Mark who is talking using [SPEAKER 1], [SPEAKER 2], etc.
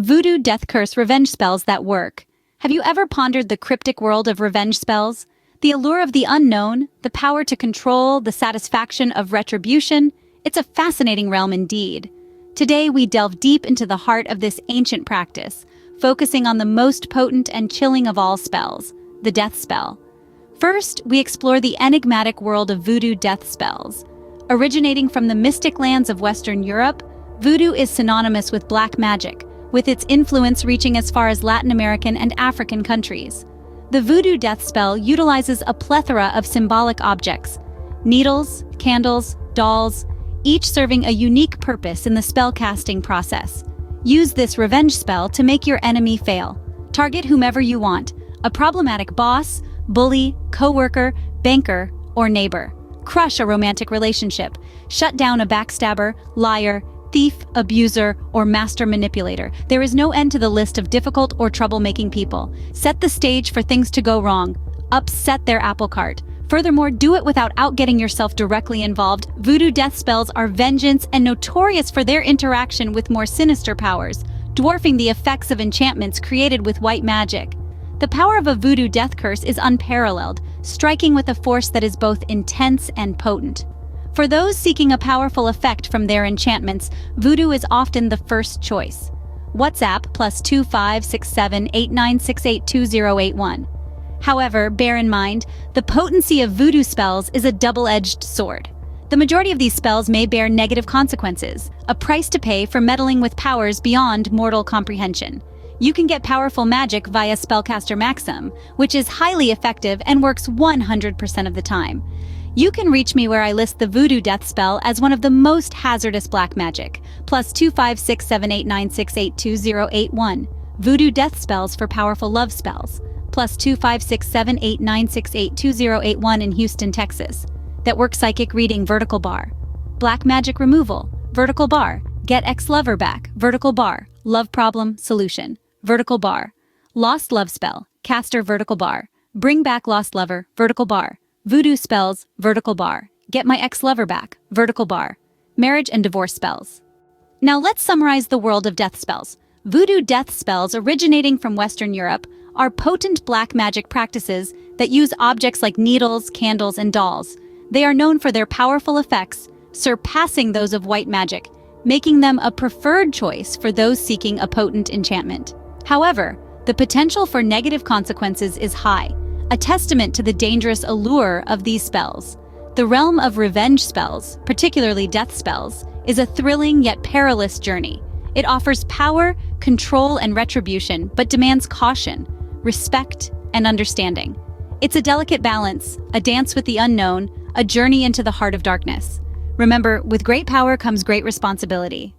[SPEAKER 1] Voodoo death curse revenge spells that work. Have you ever pondered the cryptic world of revenge spells? The allure of the unknown, the power to control, the satisfaction of retribution? It's a fascinating realm indeed. Today we delve deep into the heart of this ancient practice, focusing on the most potent and chilling of all spells, the death spell. First, we explore the enigmatic world of voodoo death spells. Originating from the mystic lands of Western Europe, voodoo is synonymous with black magic, with its influence reaching as far as Latin American and African countries. The voodoo death spell utilizes a plethora of symbolic objects: needles, candles, dolls, each serving a unique purpose in the spell-casting process. Use this revenge spell to make your enemy fail. Target whomever you want: a problematic boss, bully, coworker, banker, or neighbor. Crush a romantic relationship. Shut down a backstabber, liar, thief, abuser, or master manipulator. There is no end to the list of difficult or troublemaking people. Set the stage for things to go wrong. Upset their apple cart. Furthermore, do it without getting yourself directly involved. Voodoo death spells are vengeance and notorious for their interaction with more sinister powers, dwarfing the effects of enchantments created with white magic. The power of a voodoo death curse is unparalleled, striking with a force that is both intense and potent. For those seeking a powerful effect from their enchantments, voodoo is often the first choice. WhatsApp +25 67 8968 2081. However, bear in mind, the potency of voodoo spells is a double-edged sword. The majority of these spells may bear negative consequences, a price to pay for meddling with powers beyond mortal comprehension. You can get powerful magic via Spellcaster Maxim, which is highly effective and works 100% of the time. You can reach me where I list the voodoo death spell as one of the most hazardous black magic, +25 67 8968 2081. Voodoo death spells for powerful love spells, +25 67 8968 2081 in Houston, Texas. That work psychic reading vertical bar. Black magic removal, vertical bar. Get ex-lover back, vertical bar. Love problem, solution, vertical bar. Lost love spell, caster vertical bar. Bring back lost lover, vertical bar. Voodoo spells, vertical bar. Get my ex-lover back, vertical bar. Marriage and divorce spells. Now let's summarize the world of death spells. Voodoo death spells originating from Western Europe are potent black magic practices that use objects like needles, candles, and dolls. They are known for their powerful effects, surpassing those of white magic, making them a preferred choice for those seeking a potent enchantment. However, the potential for negative consequences is high, a testament to the dangerous allure of these spells. The realm of revenge spells, particularly death spells, is a thrilling yet perilous journey. It offers power, control, and retribution, but demands caution, respect, and understanding. It's a delicate balance, a dance with the unknown, a journey into the heart of darkness. Remember, with great power comes great responsibility.